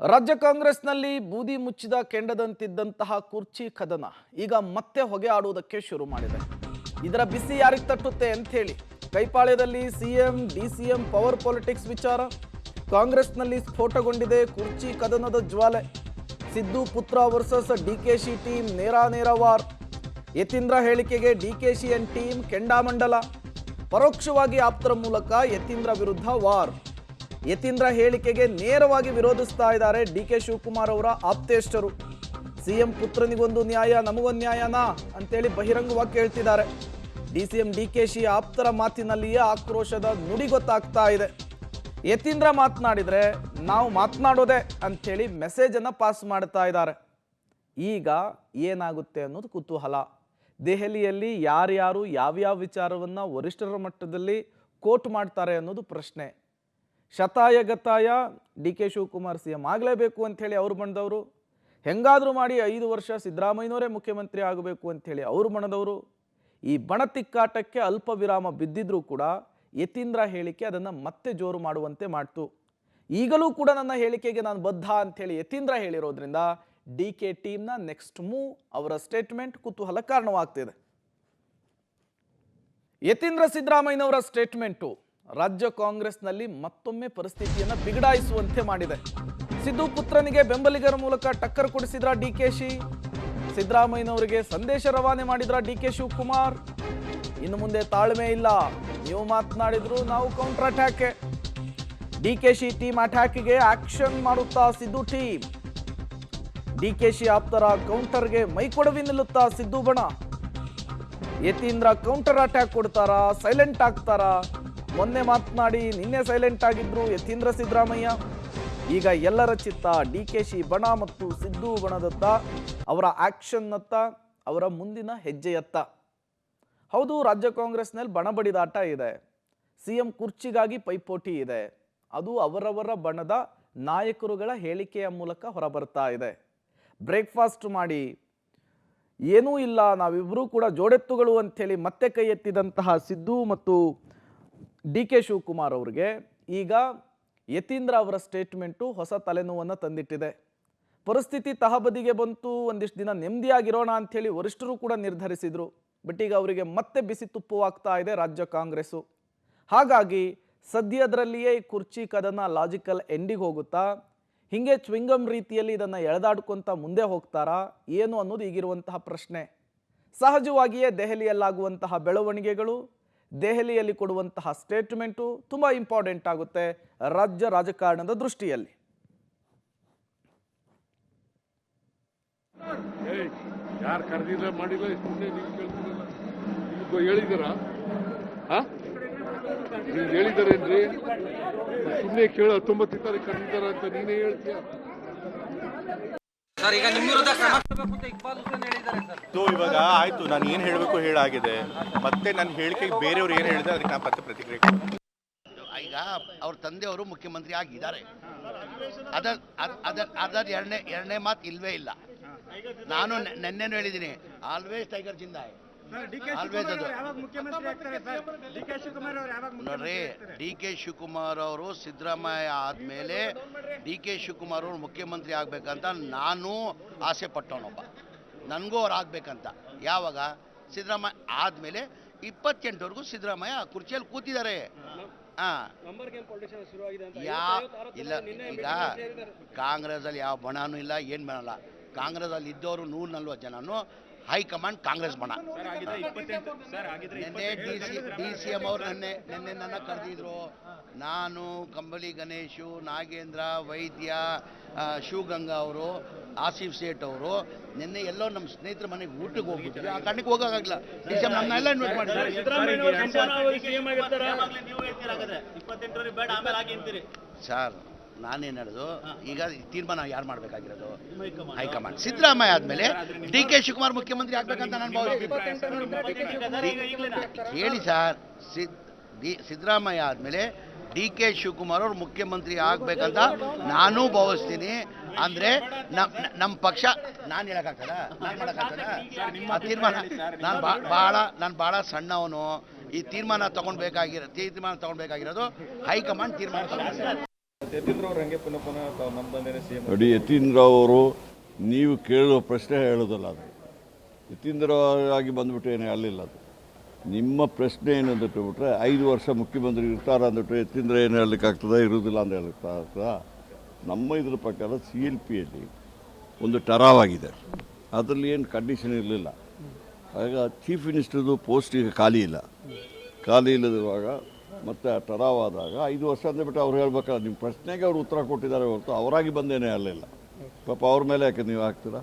ರಾಜ್ಯ ಕಾಂಗ್ರೆಸ್ನಲ್ಲಿ ಬೂದಿ ಮುಚ್ಚಿದ ಕೆಂಡದಂತಿದ್ದಂತಹ ಕುರ್ಚಿ ಕದನ ಈಗ ಮತ್ತೆ ಹೊಗೆ ಆಡುವುದಕ್ಕೆ ಶುರು ಮಾಡಿದೆ. ಇದರ ಬಿಸಿ ಯಾರಿಗೆ ತಟ್ಟುತ್ತೆ ಅಂತ ಹೇಳಿ ಕೈಪಾಳ್ಯದಲ್ಲಿ ಸಿಎಂ ಡಿಸಿಎಂ ಪವರ್ ಪಾಲಿಟಿಕ್ಸ್ ವಿಚಾರ. ಕಾಂಗ್ರೆಸ್ನಲ್ಲಿ ಸ್ಫೋಟಗೊಂಡಿದೆ ಕುರ್ಚಿ ಕದನದ ಜ್ವಾಲೆ. ಸಿದ್ದು ಪುತ್ರ ವರ್ಸಸ್ ಡಿಕೆಶಿ ಟೀಮ್ ನೇರ ವಾರ್. ಯತೀಂದ್ರ ಹೇಳಿಕೆಗೆ ಡಿಕೆಶಿ ಅಂಡ್ ಟೀಮ್ ಕೆಂಡಾಮಂಡಲ. ಪರೋಕ್ಷವಾಗಿ ಆಪ್ತರ ಮೂಲಕ ಯತೀಂದ್ರ ವಿರುದ್ಧ ವಾರ್. ಯತೀಂದ್ರ ಹೇಳಿಕೆಗೆ ನೇರವಾಗಿ ವಿರೋಧಿಸ್ತಾ ಇದ್ದಾರೆ ಡಿಕೆ ಶಿವಕುಮಾರ್ ಅವರ ಆಪ್ತೇಷ್ಟರು. ಸಿಎಂ ಪುತ್ರನಿಗೊಂದು ನ್ಯಾಯ ನಮಗೊಂದು ನ್ಯಾಯನಾ ಅಂತೇಳಿ ಬಹಿರಂಗವಾಗಿ ಕೇಳ್ತಿದ್ದಾರೆ. ಡಿಸಿಎಂ ಡಿಕೆಶಿ ಆಪ್ತರ ಮಾತಿನಲ್ಲಿಯೇ ಆಕ್ರೋಶದ ನುಡಿ ಗೊತ್ತಾಗ್ತಾ ಇದೆ. ಯತೀಂದ್ರ ಮಾತನಾಡಿದ್ರೆ ನಾವು ಮಾತನಾಡೋದೆ ಅಂಥೇಳಿ ಮೆಸೇಜನ್ನು ಪಾಸ್ ಮಾಡ್ತಾ ಇದ್ದಾರೆ. ಈಗ ಏನಾಗುತ್ತೆ ಅನ್ನೋದು ಕುತೂಹಲ. ದೆಹಲಿಯಲ್ಲಿ ಯಾರ್ಯಾರು ಯಾವ್ಯಾವ ವಿಚಾರವನ್ನು ವರಿಷ್ಠರ ಮಟ್ಟದಲ್ಲಿ ಕೋಟ್ ಮಾಡ್ತಾರೆ ಅನ್ನೋದು ಪ್ರಶ್ನೆ. ಶತಾಯ ಗತಾಯ ಡಿ ಕೆ ಶಿವಕುಮಾರ್ ಸಿಎಂ ಆಗಲೇಬೇಕು ಅಂಥೇಳಿ ಅವ್ರು ಬಣದವರು, ಹೆಂಗಾದರೂ ಮಾಡಿ 5 ವರ್ಷ ಸಿದ್ದರಾಮಯ್ಯನವರೇ ಮುಖ್ಯಮಂತ್ರಿ ಆಗಬೇಕು ಅಂಥೇಳಿ ಅವ್ರು ಬಣದವರು. ಈ ಬಣ ತಿಕ್ಕಾಟಕ್ಕೆ ಅಲ್ಪ ವಿರಾಮ ಬಿದ್ದಿದ್ರೂ ಕೂಡ ಯತೀಂದ್ರ ಹೇಳಿಕೆ ಅದನ್ನು ಮತ್ತೆ ಜೋರು ಮಾಡುವಂತೆ ಮಾಡ್ತು. ಈಗಲೂ ಕೂಡ ನನ್ನ ಹೇಳಿಕೆಗೆ ನಾನು ಬದ್ಧ ಅಂಥೇಳಿ ಯತೀಂದ್ರ ಹೇಳಿರೋದ್ರಿಂದ ಡಿ ಕೆ ಟೀಮ್ನ ನೆಕ್ಸ್ಟ್ ಮೂವ್, ಅವರ ಸ್ಟೇಟ್ಮೆಂಟ್ ಕುತೂಹಲ ಕಾರಣವಾಗ್ತಿದೆ. ಯತೀಂದ್ರ ಸಿದ್ದರಾಮಯ್ಯನವರ ಸ್ಟೇಟ್ಮೆಂಟು ರಾಜ್ಯ ಕಾಂಗ್ರೆಸ್ನಲ್ಲಿ ಮತ್ತೊಮ್ಮೆ ಪರಿಸ್ಥಿತಿಯನ್ನು ಬಿಗಡಾಯಿಸುವಂತೆ ಮಾಡಿದೆ. ಸಿದ್ದು ಪುತ್ರನಿಗೆ ಬೆಂಬಲಿಗರ ಮೂಲಕ ಟಕ್ಕರ್ ಕೊಡಿಸಿದ್ರ ಡಿಕೆಶಿ. ಸಿದ್ದರಾಮಯ್ಯನವರಿಗೆ ಸಂದೇಶ ರವಾನೆ ಮಾಡಿದ್ರ ಡಿಕೆ ಶಿವಕುಮಾರ್. ಇನ್ನು ಮುಂದೆ ತಾಳ್ಮೆ ಇಲ್ಲ, ನೀವು ಮಾತನಾಡಿದ್ರು ನಾವು ಕೌಂಟರ್ ಅಟ್ಯಾಕ್. ಡಿಕೆಶಿ ಟೀಮ್ ಅಟ್ಯಾಕ್ಗೆ ಆಕ್ಷನ್ ಮಾಡುತ್ತಾ ಸಿದ್ದು ಟೀಮ್. ಡಿಕೆಶಿ ಆಪ್ತರ ಕೌಂಟರ್ಗೆ ಮೈಕೊಡವಿ ನಿಲ್ಲುತ್ತಾ ಸಿದ್ದು ಬಣ. ಯತೀಂದ್ರ ಕೌಂಟರ್ ಅಟ್ಯಾಕ್ ಕೊಡ್ತಾರಾ, ಸೈಲೆಂಟ್ ಆಗ್ತಾರಾ? ಮೊನ್ನೆ ಮಾತನಾಡಿ ನಿನ್ನೆ ಸೈಲೆಂಟ್ ಆಗಿದ್ರು ಯತೀಂದ್ರ ಸಿದ್ದರಾಮಯ್ಯ. ಈಗ ಎಲ್ಲರ ಚಿತ್ತ ಡಿಕೆಶಿ ಬಣ ಮತ್ತು ಸಿದ್ದು ಬಣದತ್ತ, ಅವರ ಆಕ್ಷನ್ನತ್ತ, ಅವರ ಮುಂದಿನ ಹೆಜ್ಜೆಯತ್ತ. ಹೌದು, ರಾಜ್ಯ ಕಾಂಗ್ರೆಸ್ನಲ್ಲಿ ಬಣ ಬಡಿದಾಟ ಇದೆ. ಸಿಎಂ ಕುರ್ಚಿಗಾಗಿ ಪೈಪೋಟಿ ಇದೆ. ಅದು ಅವರವರ ಬಣದ ನಾಯಕರುಗಳ ಹೇಳಿಕೆಯ ಮೂಲಕ ಹೊರಬರ್ತಾ ಇದೆ. ಬ್ರೇಕ್ಫಾಸ್ಟ್ ಮಾಡಿ ಏನೂ ಇಲ್ಲ, ನಾವಿಬ್ಬರೂ ಕೂಡ ಜೋಡೆತ್ತುಗಳು ಅಂಥೇಳಿ ಮತ್ತೆ ಕೈ ಎತ್ತಿದಂತಹ ಸಿದ್ದು ಮತ್ತು ಡಿ ಕೆ ಶಿವಕುಮಾರ್ ಅವರಿಗೆ ಈಗ ಯತೀಂದ್ರ ಅವರ ಸ್ಟೇಟ್ಮೆಂಟು ಹೊಸ ತಲೆನೋವನ್ನು ತಂದಿಟ್ಟಿದೆ. ಪರಿಸ್ಥಿತಿ ತಹಬದಿಗೆ ಬಂತು, ಒಂದಿಷ್ಟು ದಿನ ನೆಮ್ಮದಿಯಾಗಿರೋಣ ಅಂಥೇಳಿ ವರಿಷ್ಠರು ಕೂಡ ನಿರ್ಧರಿಸಿದರು. ಬಟ್ ಈಗ ಅವರಿಗೆ ಮತ್ತೆ ಬಿಸಿ ತುಪ್ಪವಾಗ್ತಾ ಇದೆ ರಾಜ್ಯ ಕಾಂಗ್ರೆಸ್ಸು. ಹಾಗಾಗಿ ಸದ್ಯದರಲ್ಲಿಯೇ ಈ ಕುರ್ಚಿ ಕದನ ಲಾಜಿಕಲ್ ಎಂಡಿಗೆ ಹೋಗುತ್ತಾ, ಹೀಗೆ ಚ್ವಿಂಗಮ್ ರೀತಿಯಲ್ಲಿ ಇದನ್ನು ಎಳೆದಾಡ್ಕೊತ ಮುಂದೆ ಹೋಗ್ತಾರಾ ಏನು ಅನ್ನೋದು ಈಗಿರುವಂತಹ ಪ್ರಶ್ನೆ. ಸಹಜವಾಗಿಯೇ ದೆಹಲಿಯಲ್ಲಾಗುವಂತಹ ಬೆಳವಣಿಗೆಗಳು, ದೆಹಲಿಯಲ್ಲಿ ಕೊಡುವಂತಹ ಸ್ಟೇಟ್ಮೆಂಟು ತುಂಬ ಇಂಪಾರ್ಟೆಂಟ್ ಆಗುತ್ತೆ ರಾಜ್ಯ ರಾಜಕಾರಣದ ದೃಷ್ಟಿಯಲ್ಲಿ. ಯಾರು ಕರೆದಿಲ್ಲ ಮಾಡಿಲ್ಲ ಸುಮ್ಮನೆ ನೀವು ಕೇಳ್ತಿರಲ್ಲ. ನಿಮ್ಗೆ ಹೇಳಿದಾರ ನೀವು ಹೇಳಿದಾರೇನ್ರಿ? ಸುಮ್ಮನೆ ಕೇಳ 19 ತಾರೀಕು ಕರೆದಿದ್ದಾರ ಅಂತ ನೀನೇ ಹೇಳ್ತೀಯ. ಇವಾಗ ಆಯ್ತು, ನಾನು ಏನು ಹೇಳಬೇಕು ಹೇಳಾಗಿದೆ. ಮತ್ತೆ ನನ್ನ ಹೇಳಿಕೆಗೆ ಬೇರೆಯವ್ರು ಏನು ಹೇಳಿದ್ರೆ ಅದಕ್ಕೆ ನಾನು ಮತ್ತೆ ಪ್ರತಿಕ್ರಿಯೆ. ಈಗ ಅವ್ರ ತಂದೆಯವರು ಮುಖ್ಯಮಂತ್ರಿ ಆಗಿದ್ದಾರೆ. ಅದರ ಎರಡನೇ ಮಾತು ಇಲ್ವೇ ಇಲ್ಲ. ನಾನು ನೆನ್ನೆನೂ ಹೇಳಿದ್ದೀನಿ, ಆಲ್ವೇಸ್ ಟೈಗರ್ ಜಿಂದಾಯ್. ನೋಡ್ರಿ, ಡಿ ಕೆ ಶಿವಕುಮಾರ್ ಅವರು ಸಿದ್ದರಾಮಯ್ಯ ಆದ್ಮೇಲೆ ಡಿ ಕೆ ಶಿವಕುಮಾರ್ ಅವರು ಮುಖ್ಯಮಂತ್ರಿ ಆಗ್ಬೇಕಂತ ನಾನು ಆಸೆ ಪಟ್ಟವನೊಬ್ಬ. ನನಗೂ ಅವ್ರು ಆಗ್ಬೇಕಂತ. ಯಾವಾಗ ಸಿದ್ದರಾಮಯ್ಯ ಆದ್ಮೇಲೆ 28ವರೆಗೂ ಸಿದ್ದರಾಮಯ್ಯ ಕುರ್ಚಿಯಲ್ಲಿ ಕೂತಿದ್ದಾರೆ. ಇಲ್ಲ, ಈಗ ಕಾಂಗ್ರೆಸ್ಸಲ್ಲಿ ಯಾವ ಬಣನೂ ಇಲ್ಲ, ಏನು ಬಣಲ್ಲ. ಕಾಂಗ್ರೆಸ್ಸಲ್ಲಿ ಇದ್ದವರು 140 ಜನನು ಹೈಕಮಾಂಡ್ ಕಾಂಗ್ರೆಸ್ ಬಣ. ನಿನ್ನೆ ಡಿ ಸಿ ಎಂ ಅವರು ನಿನ್ನೆ ನನ್ನ ಕರೆದಿದ್ರು. ನಾನು, ಕಂಬಳಿ ಗಣೇಶು, ನಾಗೇಂದ್ರ, ವೈದ್ಯ, ಶಿವಗಂಗಾ ಅವರು, ಆಸಿಫ್ ಸೇಠ್ ಅವರು ನಿನ್ನೆ ಎಲ್ಲೋ ನಮ್ಮ ಸ್ನೇಹಿತರ ಮನೆಗೆ ಊಟಕ್ಕೆ ಹೋಗ್ಬಿಟ್ಟಿದ್ರು. ಆ ಕಾರಣಕ್ಕೆ ಹೋಗೋಕ್ಕಾಗಲ್ಲ. ಡಿ ಸಿ ಎಂ ನಮ್ಮನ್ನೆಲ್ಲ ಇನ್ವೈಟ್ ಮಾಡಿದ್ರು. ಸರ್, ನಾನೇನು ಹೇಳೋದು, ಈಗ ತೀರ್ಮಾನ ಯಾರು ಮಾಡಬೇಕಾಗಿರೋದು? ಹೈಕಮಾಂಡ್. ಸಿದ್ದರಾಮಯ್ಯ ಆದಮೇಲೆ ಡಿ ಕೆ ಶಿವಕುಮಾರ್ ಮುಖ್ಯಮಂತ್ರಿ ಆಗ್ಬೇಕಂತ ನಾನು ಭಾವಿಸ್ತೀನಿ. ಹೇಳಿ ಸರ್, ಸಿದ್ದರಾಮಯ್ಯ ಆದಮೇಲೆ ಡಿ ಕೆ ಶಿವಕುಮಾರ್ ಅವರು ಮುಖ್ಯಮಂತ್ರಿ ಆಗ್ಬೇಕಂತ ನಾನು ಭಾವಿಸ್ತೀನಿ. ಅಂದರೆ ನಮ್ಮ ಪಕ್ಷ, ನಾನು ಹೇಳೋಕ್ಕಾಗ್ತದ? ನಾನು ಮಾಡೋಕ್ಕಾಗ್ತದ? ಆ ತೀರ್ಮಾನ ನಾನು ಭಾಳ ಸಣ್ಣವನು. ಈ ತೀರ್ಮಾನ ತಗೊಳ್ಬೇಕಾಗಿರೋದು ಹೈಕಮಾಂಡ್ ತೀರ್ಮಾನ ತಗೊಂಡು ನೋಡಿ, ಯತೀಂದ್ರ ಅವರು ನೀವು ಕೇಳುವ ಪ್ರಶ್ನೆ ಹೇಳೋದಲ್ಲ ಅದು. ಯತೀಂದ್ರ ಆಗಿ ಬಂದ್ಬಿಟ್ಟು ಏನು ಹೇಳಲಿಲ್ಲ ಅದು. ನಿಮ್ಮ ಪ್ರಶ್ನೆ ಏನು ಅಂತ ಬಿಟ್ಟರೆ 5 ವರ್ಷ ಮುಖ್ಯಮಂತ್ರಿ ಇರ್ತಾರ ಅಂದ್ಬಿಟ್ಟು ಯತೀಂದ್ರ ಏನು ಹೇಳಲಿಕ್ಕಾಗ್ತದೆ, ಇರುವುದಿಲ್ಲ ಅಂತ ಹೇಳಲಿಕ್ಕಾಗ್ತದ? ನಮ್ಮ ಇದ್ರ ಪ್ರಕಾರ CLPಯಲ್ಲಿ ಒಂದು ಟರಾವಾಗಿದೆ, ಅದರಲ್ಲಿ ಏನು ಕಂಡೀಷನ್ ಇರಲಿಲ್ಲ. ಆಗ ಚೀಫ್ ಮಿನಿಸ್ಟರ್ದು ಪೋಸ್ಟ್ ಈಗ ಖಾಲಿ ಇಲ್ಲದಿರುವಾಗ ಮತ್ತು ಟರಾವಾದಾಗ 5 ವರ್ಷ ಅಂದ್ಬಿಟ್ಟು ಅವ್ರು ಹೇಳ್ಬೇಕಲ್ಲ. ನಿಮ್ಮ ಪ್ರಶ್ನೆಗೆ ಅವ್ರು ಉತ್ತರ ಕೊಟ್ಟಿದ್ದಾರೆ ಹೊರತು ಅವರಾಗಿ ಬಂದೇನೆ ಹೇಳಲಿಲ್ಲ. ಪಾಪ ಅವ್ರ ಮೇಲೆ ಯಾಕೆ ನೀವು ಹಾಕ್ತೀರಾ?